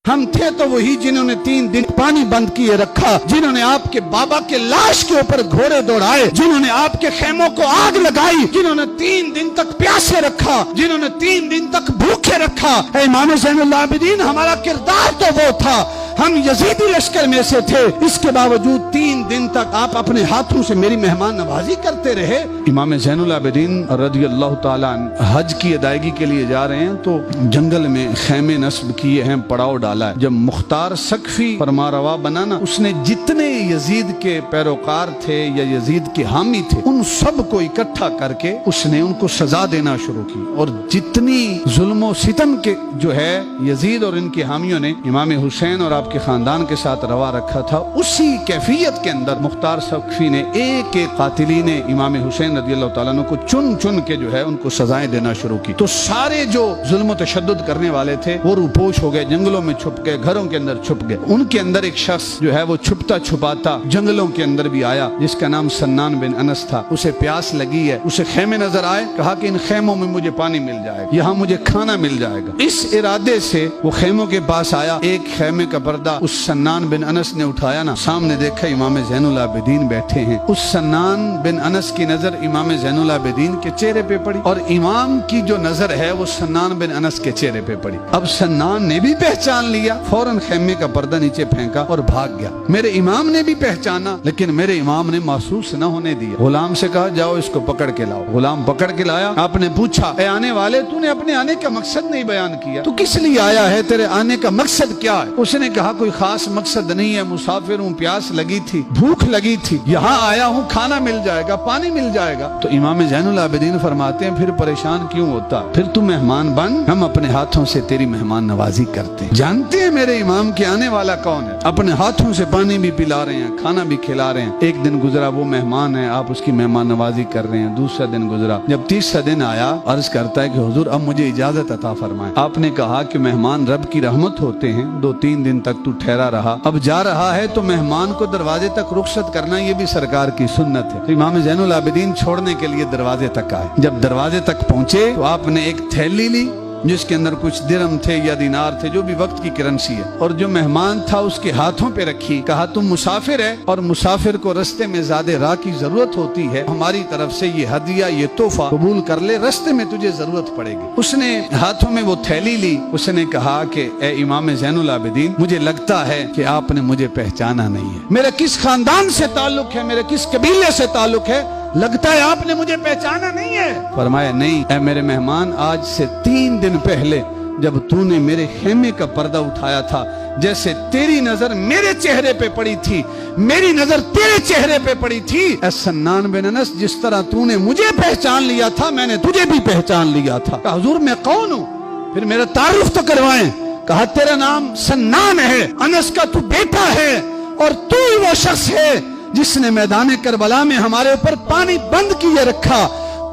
हम थे तो वही जिन्होंने 3 दिन पानी बंद किए रखा, जिन्होंने आपके बाबा के लाश के ऊपर घोड़े दौड़ाए, जिन्होंने आपके खेमों को आग लगाई, जिन्होंने 3 दिन तक प्यासे रखा, जिन्होंने 3 दिन तक भूखे रखा। इमाम ज़ैनुल आबिदीन हमारा किरदार तो वो था, हम यजीदी लश्कर में से थे, इसके बावजूद 3 दिन तक आप अपने हाथों से मेरी मेहमान नवाजी करते रहे। इमाम ज़ैनुल आबिदीन रज़ियल्लाहु ताला अन्हु हज की अदायगी के लिए जा रहे हैं तो जंगल में खेमे नस्ब किए हैं, पड़ाव डाला है। जब मुख्तार सकफी फरमारवा बना ना, उसने जितने यजीद के पैरोकार थे या यजीद के हामी थे उन सब को इकट्ठा करके उसने उनको सजा देना शुरू की, और जितनी जुल्म सितम के जो है यजीद और इनके हामियों ने इमाम हुसैन और आपके खानदान के साथ रवा रखा था, उसी कैफियत के अंदर मुख्तार सकफी ने एक एक कातिली ने इमाम हुसैन रज़ियल्लाहु ताला अन्हु को चुन चुन के जो है उनको सजाएं देना शुरू की। तो सारे जो जुल्म तशद्दुद करने वाले थे वो रूपोश हो गए, जंगलों में छुप गए, घरों के अंदर छुप गए। उनके अंदर एक शख्स जो है वो छुपता छुपाता जंगलों के अंदर भी आया, जिसका नाम सन्नान बिन अनस था। उसे प्यास लगी है, उसे खेमे नजर आए, कहा कि इन खेमों में मुझे पानी मिल जाएगा, यहाँ मुझे खाना मिल जाएगा। इस इरादे से वो खेमों के पास आया, एक खेमे का पर्दा उस सन्नान बिन अनस ने उठाया ना, सामने देखा इमाम ज़ैनुल आबिदीन बैठे हैं। उस सन्नान बिन अनस की नजर इमाम ज़ैनुल आबिदीन के चेहरे पे पड़ी और इमाम की जो नजर है वो सन्नान बिन अनस के चेहरे पे पड़ी। अब सन्नान ने भी पहचान लिया, फौरन खेमे का पर्दा नीचे फेंका और भाग गया। मेरे इमाम ने भी पहचाना, लेकिन मेरे इमाम ने महसूस न होने दिया। गुलाम से कहा जाओ इसको पकड़ के लाओ। गुलाम पकड़ के लाया। आपने पूछा ए आने वाले, तूने अपने आने का मकसद नहीं बयान किया, तू किस लिए आया है, तेरे आने का मकसद क्या है? उसने कहा कोई खास मकसद नहीं है, मुसाफिर हूँ, प्यास लगी थी, भूख लगी थी, यहाँ आया हूँ, खाना मिल जाएगा, पानी मिल जाएगा। तो इमाम ज़ैनुल आबिदीन फरमाते हैं फिर परेशान क्यों होता, फिर तू मेहमान बन, हम अपने हाथों से तेरी मेहमान नवाजी करते हैं। जानते हैं मेरे इमाम के आने वाला कौन है, अपने हाथों से पानी भी पिला रहे हैं, खाना भी खिला रहे हैं। एक दिन गुजरा, वो मेहमान है, आप उसकी मेहमान नवाजी कर रहे हैं। दूसरा दिन गुजरा, जब तीसरा दिन आया अर्ज करता है कि हुजूर अब मुझे इजाजत अता फरमाएं। आपने कहा कि मेहमान रब की रहमत होते हैं, 2-3 दिन तक तू ठहरा रहा, अब जा रहा है तो मेहमान को दरवाजे तक रुखसत करना ये भी सरकार की सुन्नत है। तो इमाम ज़ैनुल आबिदीन छोड़ने के लिए दरवाजे तक आए। जब दरवाजे तक पहुंचे तो आपने एक थैली ली जिसके अंदर कुछ दिरहम थे या दिनार थे, जो भी वक्त की करेंसी है, और जो मेहमान था उसके हाथों पे रखी। कहा तुम मुसाफिर है और मुसाफिर को रस्ते में ज़्यादा राह की जरूरत होती है, हमारी तरफ से ये हदिया, ये तोहफा कबूल कर ले, रस्ते में तुझे जरूरत पड़ेगी। उसने हाथों में वो थैली ली। उसने कहा कि ए इमाम ज़ैनुल आबिदीन, मुझे लगता है कि आपने मुझे पहचाना नहीं है, मेरा किस खानदान से ताल्लुक है, मेरे किस कबीले से ताल्लुक है, लगता है आपने मुझे पहचाना नहीं है। फरमाया नहीं ऐ मेरे मेहमान, आज से 3 दिन पहले जब तूने मेरे खेमे का पर्दा उठाया था, जैसे तेरी नजर मेरे चेहरे पे पड़ी थी, मेरी नजर तेरे चेहरे पे पड़ी थी। ऐ सन्नान बिन अनस, जिस तरह तूने मुझे पहचान लिया था, मैंने तुझे भी पहचान लिया था। कहा हुजूर मैं कौन हूँ, फिर मेरा तारुफ तो करवाएं। कहा तेरा नाम सन्नान है, अनस का तू बेटा है, और तू ही वो शख्स है जिसने मैदान करबला में हमारे ऊपर पानी बंद किए रखा।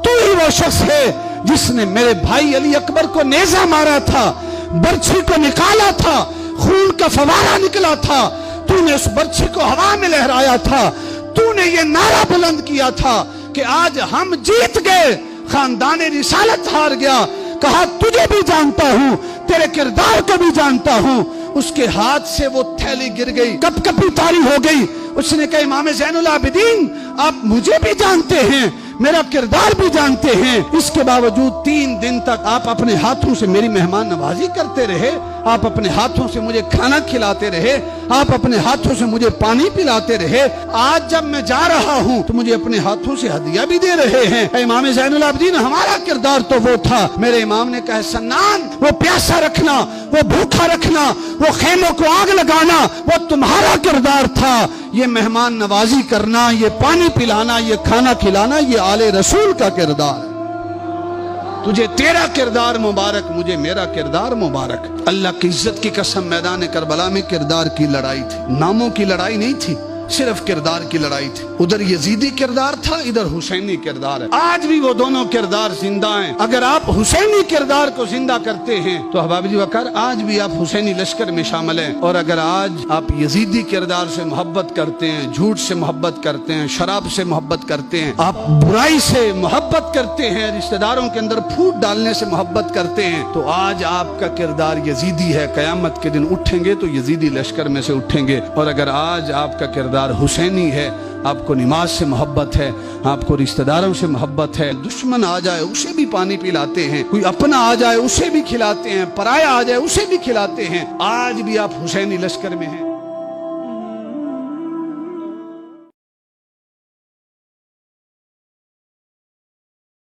तू ही वो शख्स है जिसने मेरे भाई अली अकबर को नेजा मारा था, बर्छी को निकाला था, खून का फवारा निकला था, तूने उस बर्छी को हवा में लहराया था, तूने ये नारा बुलंद किया था कि आज हम जीत गए, खानदान रिसालत हार गया। कहा तुझे भी जानता हूँ, तेरे किरदार को भी जानता हूँ। उसके हाथ से वो थैली गिर गई, कपकपी तारी हो गई। उसने कहा इमाम ज़ैनुल आबिदीन, आप मुझे भी जानते हैं, मेरा किरदार भी जानते हैं, इसके बावजूद 3 दिन तक आप अपने हाथों से मेरी मेहमान नवाजी करते रहे, आप अपने हाथों से मुझे खाना खिलाते रहे, आप अपने हाथों से मुझे पानी पिलाते रहे। आज जब मैं जा रहा हूँ तो मुझे अपने हाथों से हदिया भी दे रहे हैं। इमाम ज़ैनुल आबिदीन, हमारा किरदार तो वो था। मेरे इमाम ने कहा सन्नान, वो प्यासा रखना, वो भूखा रखना, वो खेमों को आग लगाना, वो तुम्हारा किरदार था। ये मेहमान नवाजी करना, ये पानी पिलाना, ये खाना खिलाना, ये आले रसूल का किरदार है। तुझे तेरा किरदार मुबारक, मुझे मेरा किरदार मुबारक। अल्लाह की इज्जत की कसम, मैदान करबला में किरदार की लड़ाई थी, नामों की लड़ाई नहीं थी। सिर्फ किरदार की लड़ाई थी। उधर यजीदी किरदार था, इधर हुसैनी किरदार है। आज भी वो दोनों किरदार जिंदा हैं। अगर आप हुसैनी किरदार को जिंदा करते हैं तो अहबाब जी वकार आज भी आप हुसैनी लश्कर में शामिल हैं। और अगर आज आप यजीदी किरदार से मोहब्बत करते हैं, झूठ से मोहब्बत करते हैं, शराब से मोहब्बत करते हैं, आप बुराई से मोहब्बत करते हैं, रिश्तेदारों के अंदर फूट डालने से मोहब्बत करते हैं, तो आज आपका किरदार यजीदी है। कयामत के दिन उठेंगे तो यजीदी लश्कर में से उठेंगे। और अगर आज आपका किरदार हुसैनी है, आपको नमाज से मोहब्बत है, आपको रिश्तेदारों से मोहब्बत है, दुश्मन आ जाए उसे भी पानी पिलाते हैं, कोई अपना आ जाए उसे भी खिलाते हैं, पराया आ जाए उसे भी खिलाते हैं, आज भी आप हुसैनी लश्कर में हैं।